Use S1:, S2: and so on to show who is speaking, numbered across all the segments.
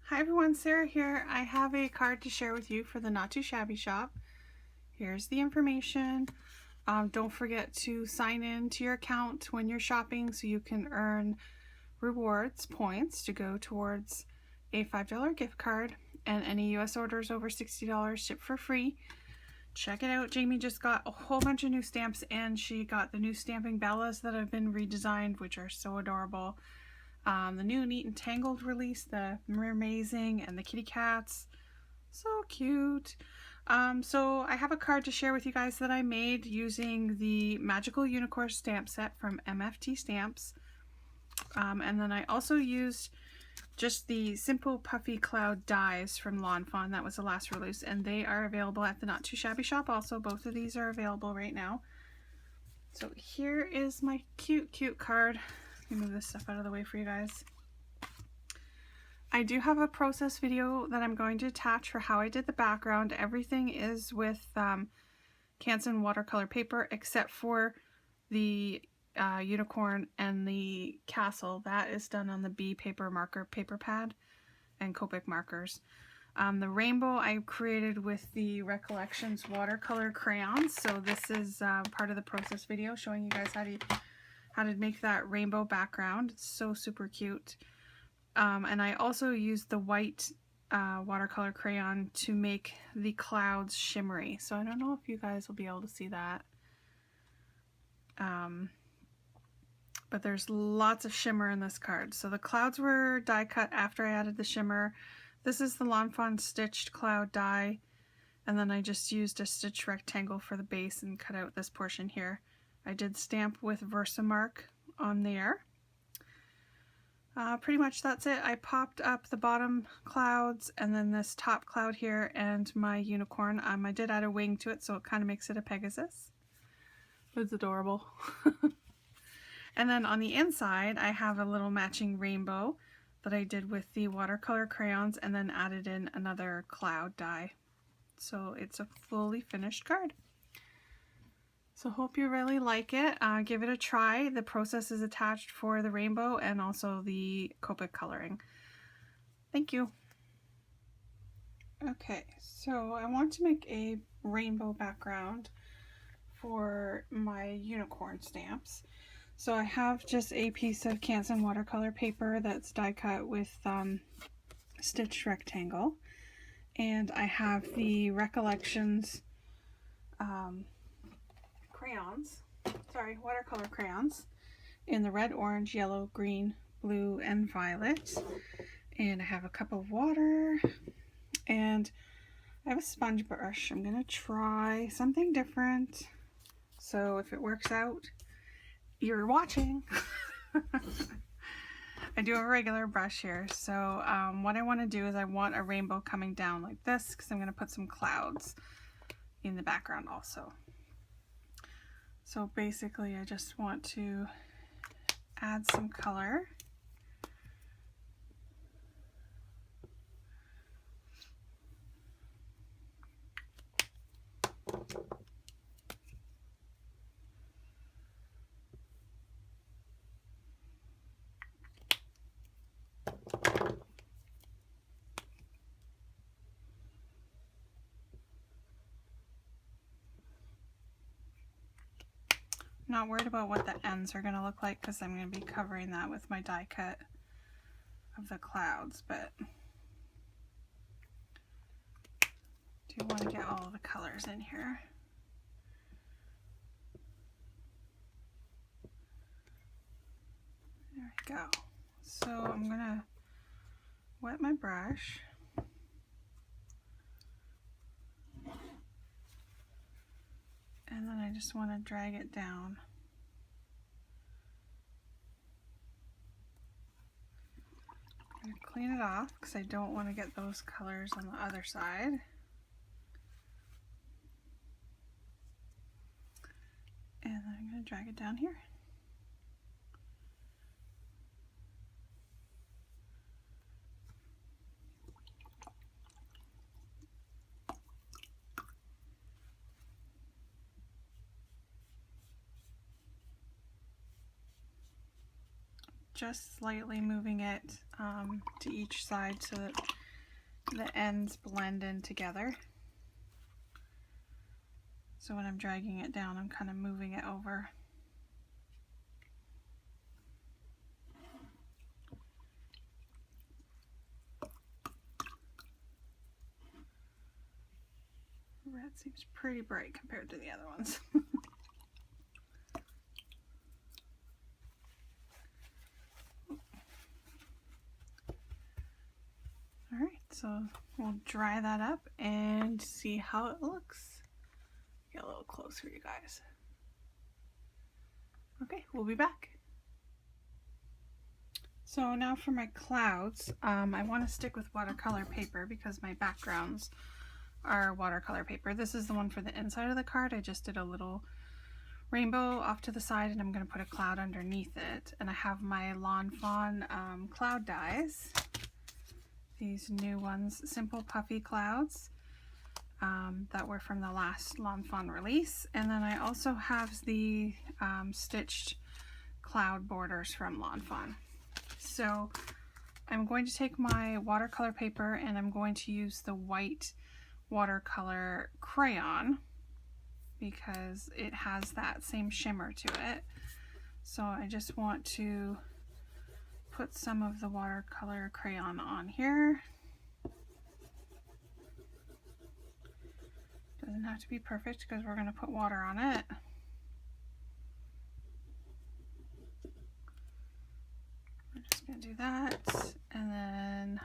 S1: Hi everyone, Sarah here. I have a card to share with you for the Not2Shabby shop. Here's the information. Don't forget to sign in to your account when you're shopping so you can earn rewards points to go towards a $5 gift card, and any US orders over $60 ship for free. Check it out. Jamie just got a whole bunch of new stamps, and she got the new stamping Bellas that have been redesigned, which are so adorable. The new Neat and Tangled release, the Mermazing and the kitty cats. So cute. So I have a card to share with you guys that I made using the Magical Unicorn stamp set from MFT Stamps. And then I also used just the simple puffy cloud dies from Lawn Fawn. That was the last release, and they are available at the Not2Shabby shop also. Both of these are available right now. So here is my cute card. Let me move this stuff out of the way for you guys. I do have a process video that I'm going to attach for how I did the background. Everything is with Canson watercolor paper except for the unicorn and the castle. That is done on the B paper marker paper pad and Copic markers. The rainbow I created with the Recollections watercolor crayons. So this is part of the process video showing you guys how to make that rainbow background. It's so super cute. And I also used the white watercolor crayon to make the clouds shimmery. So I don't know if you guys will be able to see that. But there's lots of shimmer in this card. So the clouds were die cut after I added the shimmer. This is the Lawn Fawn stitched cloud die. And then I just used a stitch rectangle for the base and cut out this portion here. I did stamp with Versamark on there. Pretty much that's it. I popped up the bottom clouds and then this top cloud here and my unicorn. I did add a wing to it, so it kind of makes it a Pegasus. It's adorable. And then on the inside, I have a little matching rainbow that I did with the watercolor crayons and then added in another cloud die. So it's a fully finished card. So hope you really like it. Give it a try. The process is attached for the rainbow and also the Copic coloring. Thank you. Okay, so I want to make a rainbow background for my unicorn stamps. So I have just a piece of Canson watercolor paper that's die cut with stitched rectangle. And I have the Recollections watercolor crayons in the red, orange, yellow, green, blue, and violet. And I have a cup of water and I have a sponge brush. I'm gonna try something different. So if it works out, you're watching. I do have a regular brush here. So what I want to do is I want a rainbow coming down like this because I'm going to put some clouds in the background also. So basically I just want to add some color. Not worried about what the ends are going to look like because I'm going to be covering that with my die cut of the clouds, but do want to get all the colors in here. There we go. So I'm going to wet my brush. And then I just want to drag it down. I'm going to clean it off because I don't want to get those colors on the other side. And then I'm going to drag it down here. just slightly moving it to each side so that the ends blend in together. So when I'm dragging it down, I'm kind of moving it over. Red seems pretty bright compared to the other ones. Alright, so we'll dry that up and see how it looks. Get a little close for you guys. Okay, we'll be back. So now for my clouds, I want to stick with watercolor paper because my backgrounds are watercolor paper. This is the one for the inside of the card. I just did a little rainbow off to the side and I'm going to put a cloud underneath it. And I have my Lawn Fawn cloud dies. These new ones, simple puffy clouds that were from the last Lawn Fawn release. And then I also have the stitched cloud borders from Lawn Fawn. So I'm going to take my watercolor paper and I'm going to use the white watercolor crayon because it has that same shimmer to it. So I just want to put some of the watercolor crayon on here. Doesn't have to be perfect because we're going to put water on it. I'm just going to do that, and then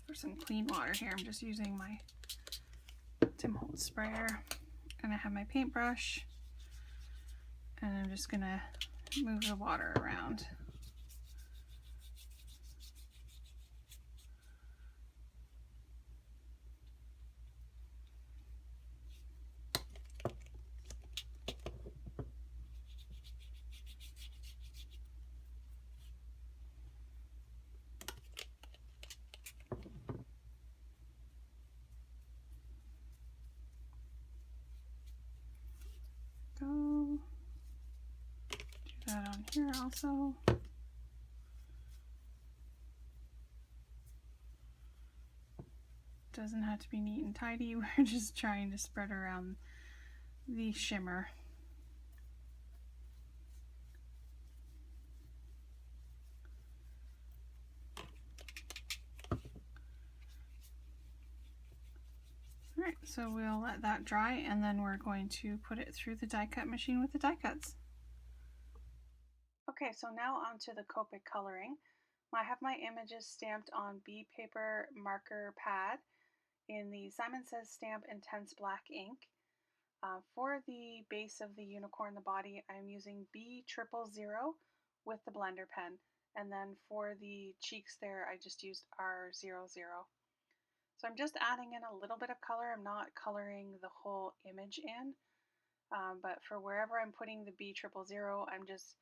S1: for some clean water here, I'm just using my Tim Holtz sprayer, and I have my paintbrush, and I'm just going to move the water around. Go. Do that on here also. Doesn't have to be neat and tidy. We're just trying to spread around the shimmer. Alright, so we'll let that dry and then we're going to put it through the die cut machine with the die cuts. Okay, so now on to the Copic coloring. I have my images stamped on B paper marker pad in the Simon Says Stamp Intense Black ink. For the base of the unicorn, the body, I'm using B000 with the blender pen. And then for the cheeks there, I just used R00. So I'm just adding in a little bit of color. I'm not coloring the whole image in, but for wherever I'm putting the B000, I'm just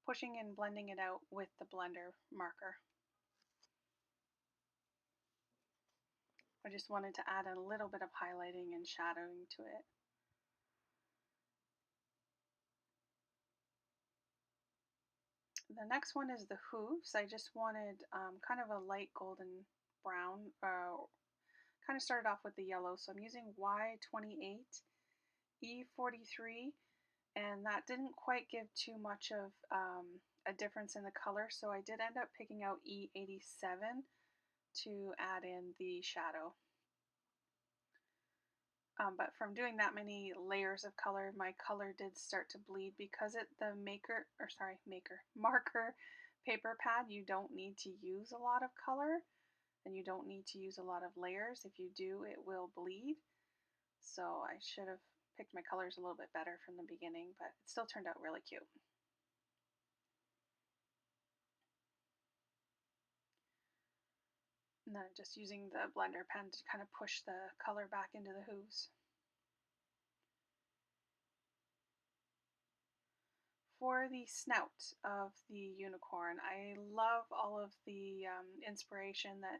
S1: pushing and blending it out with the blender marker. I just wanted to add a little bit of highlighting and shadowing to it. The next one is the hooves. I just wanted kind of a light golden brown, kind of started off with the yellow, so I'm using Y28, E43, and that didn't quite give too much of a difference in the color, so I did end up picking out E87 to add in the shadow. But from doing that many layers of color, my color did start to bleed because the marker paper pad, you don't need to use a lot of color and you don't need to use a lot of layers. If you do, it will bleed. So I should have picked my colors a little bit better from the beginning, but it still turned out really cute. And then just using the blender pen to kind of push the color back into the hooves. For the snout of the unicorn, I love all of the inspiration that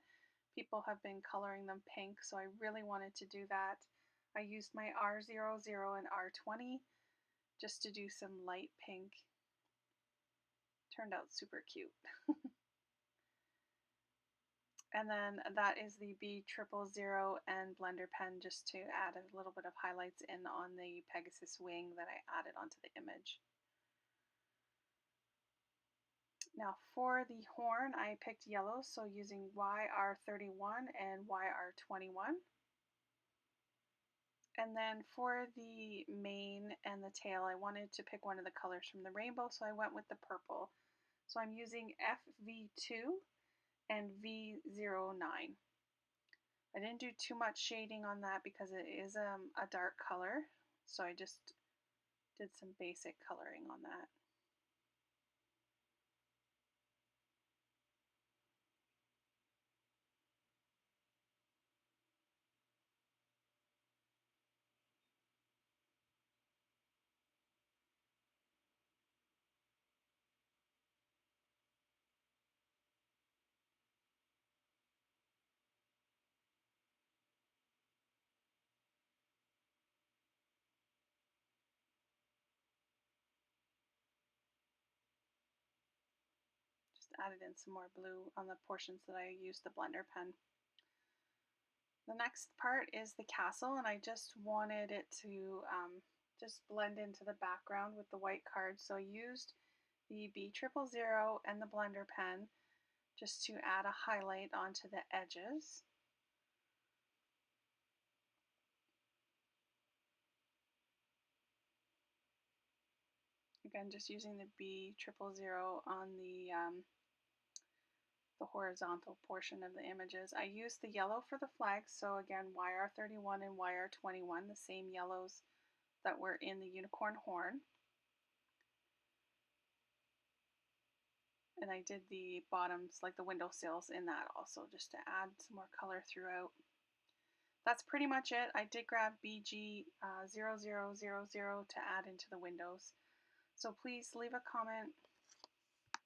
S1: people have been coloring them pink, so I really wanted to do that. I used my R00 and R20 just to do some light pink, Turned out super cute. And then that is the B000 and blender pen, just to add a little bit of highlights in on the Pegasus wing that I added onto the image. Now for the horn, I picked yellow, so using YR31 and YR21. And then for the mane and the tail, I wanted to pick one of the colors from the rainbow, so I went with the purple. So I'm using FV2 and V09. I didn't do too much shading on that because it is a dark color, so I just did some basic coloring on that. Just added in some more blue on the portions that I used the blender pen. The next part is the castle, and I just wanted it to just blend into the background with the white card, so I used the B000 and the blender pen just to add a highlight onto the edges. Again, just using the B000 on the horizontal portion of the images. I used the yellow for the flags, so again YR31 and YR21, the same yellows that were in the unicorn horn. And I did the bottoms, like the windowsills, in that also, just to add some more color throughout. That's pretty much it. I did grab BG0000 to add into the windows. So please leave a comment